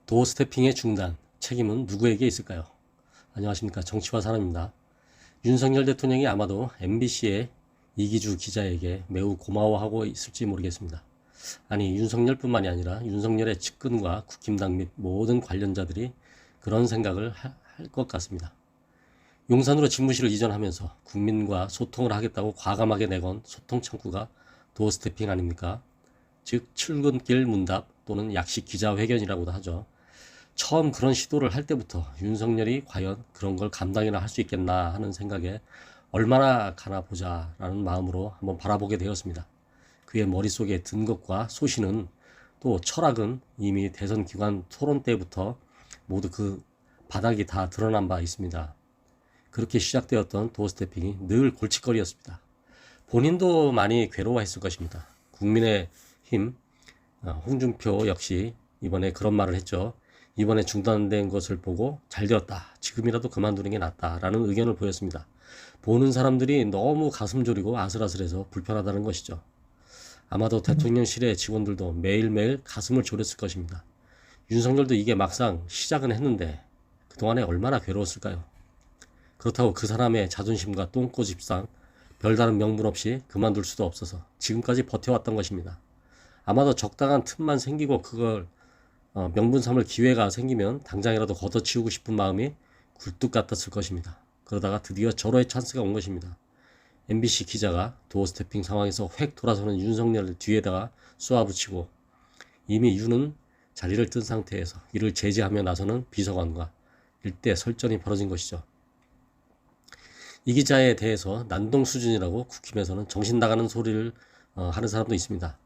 도어스태핑의 중단, 책임은 누구에게 있을까요? 안녕하십니까. 정치와 사람입니다. 윤석열 대통령이 아마도 MBC의 이기주 기자에게 매우 고마워하고 있을지 모르겠습니다. 아니, 윤석열뿐만이 아니라 윤석열의 측근과 국힘당 및 모든 관련자들이 그런 생각을 할 것 같습니다. 용산으로 집무실을 이전하면서 국민과 소통을 하겠다고 과감하게 내건 소통 창구가 도어스태핑 아닙니까? 즉 출근길 문답 또는 약식 기자회견이라고도 하죠. 처음 그런 시도를 할 때부터 윤석열이 과연 그런 걸 감당이나 할 수 있겠나 하는 생각에 얼마나 가나 보자라는 마음으로 한번 바라보게 되었습니다. 그의 머릿속에 든 것과 소신은, 또 철학은 이미 대선 기간 토론 때부터 모두 그 바닥이 다 드러난 바 있습니다. 그렇게 시작되었던 도어스태핑이 늘 골칫거리였습니다. 본인도 많이 괴로워했을 것입니다. 국민의힘 홍준표 역시 이번에 그런 말을 했죠. 이번에 중단된 것을 보고 잘 되었다. 지금이라도 그만두는 게 낫다라는 의견을 보였습니다. 보는 사람들이 너무 가슴 졸이고 아슬아슬해서 불편하다는 것이죠. 아마도 대통령실의 직원들도 매일매일 가슴을 졸였을 것입니다. 윤석열도 이게 막상 시작은 했는데 그동안에 얼마나 괴로웠을까요? 그렇다고 그 사람의 자존심과 똥꼬집상 별다른 명분 없이 그만둘 수도 없어서 지금까지 버텨왔던 것입니다. 아마도 적당한 틈만 생기고 그걸 명분 삼을 기회가 생기면 당장이라도 걷어치우고 싶은 마음이 굴뚝 같았을 것입니다. 그러다가 드디어 절호의 찬스가 온 것입니다. MBC 기자가 도어스태핑 상황에서 획 돌아서는 윤석열을 뒤에다가 쏘아붙이고, 이미 윤은 자리를 뜬 상태에서 이를 제지하며 나서는 비서관과 일대 설전이 벌어진 것이죠. 이 기자에 대해서 난동 수준이라고 국힘에서는 정신 나가는 소리를 하는 사람도 있습니다.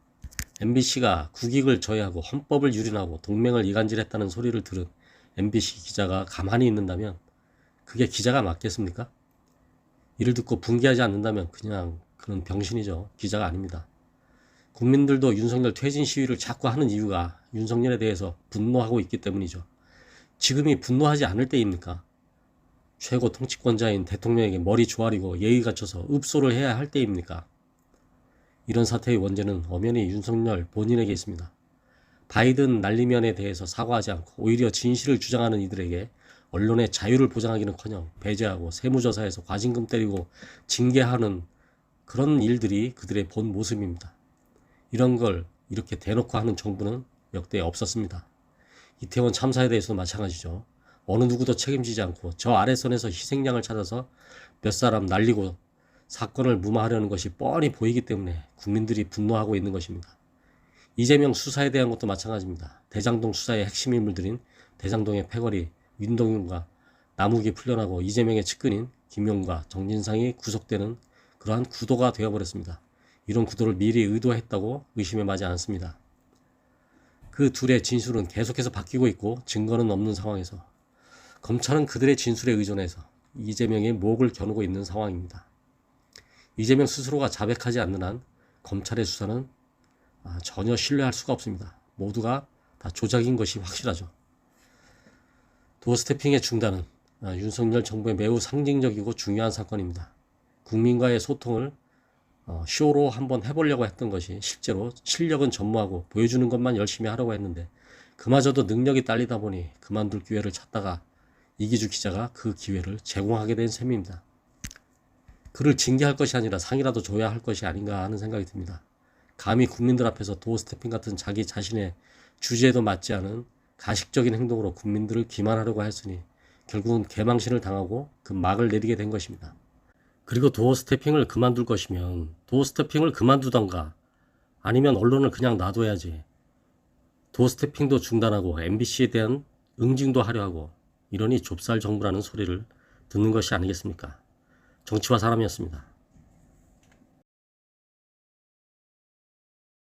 MBC가 국익을 저해하고 헌법을 유린하고 동맹을 이간질했다는 소리를 들은 MBC 기자가 가만히 있는다면 그게 기자가 맞겠습니까? 이를 듣고 분개하지 않는다면 그냥 그는 병신이죠. 기자가 아닙니다. 국민들도 윤석열 퇴진 시위를 자꾸 하는 이유가 윤석열에 대해서 분노하고 있기 때문이죠. 지금이 분노하지 않을 때입니까? 최고 통치권자인 대통령에게 머리 조아리고 예의 갖춰서 읍소를 해야 할 때입니까? 이런 사태의 원죄는 엄연히 윤석열 본인에게 있습니다. 바이든 난리면에 대해서 사과하지 않고 오히려 진실을 주장하는 이들에게 언론의 자유를 보장하기는커녕 배제하고 세무조사에서 과징금 때리고 징계하는 그런 일들이 그들의 본 모습입니다. 이런 걸 이렇게 대놓고 하는 정부는 역대 없었습니다. 이태원 참사에 대해서도 마찬가지죠. 어느 누구도 책임지지 않고 저 아래선에서 희생양을 찾아서 몇 사람 날리고 사건을 무마하려는 것이 뻔히 보이기 때문에 국민들이 분노하고 있는 것입니다. 이재명 수사에 대한 것도 마찬가지입니다. 대장동 수사의 핵심 인물들인 대장동의 패거리 윤동윤과 남욱이 풀려나고 이재명의 측근인 김용과 정진상이 구속되는 그러한 구도가 되어버렸습니다. 이런 구도를 미리 의도했다고 의심에 맞지 않습니다. 그 둘의 진술은 계속해서 바뀌고 있고 증거는 없는 상황에서 검찰은 그들의 진술에 의존해서 이재명의 목을 겨누고 있는 상황입니다. 이재명 스스로가 자백하지 않는 한 검찰의 수사는 전혀 신뢰할 수가 없습니다. 모두가 다 조작인 것이 확실하죠. 도어스태핑의 중단은 윤석열 정부의 매우 상징적이고 중요한 사건입니다. 국민과의 소통을 쇼로 한번 해보려고 했던 것이 실제로 실력은 전무하고 보여주는 것만 열심히 하려고 했는데 그마저도 능력이 딸리다 보니 그만둘 기회를 찾다가 이기주 기자가 그 기회를 제공하게 된 셈입니다. 그를 징계할 것이 아니라 상이라도 줘야 할 것이 아닌가 하는 생각이 듭니다. 감히 국민들 앞에서 도어스태핑 같은 자기 자신의 주제에도 맞지 않은 가식적인 행동으로 국민들을 기만하려고 했으니 결국은 개망신을 당하고 그 막을 내리게 된 것입니다. 그리고 도어스태핑을 그만둘 것이면 도어스태핑을 그만두던가 아니면 언론을 그냥 놔둬야지. 도어스태핑도 중단하고 MBC에 대한 응징도 하려 하고 이러니 좁쌀 정부라는 소리를 듣는 것이 아니겠습니까? 정치와 사람이었습니다.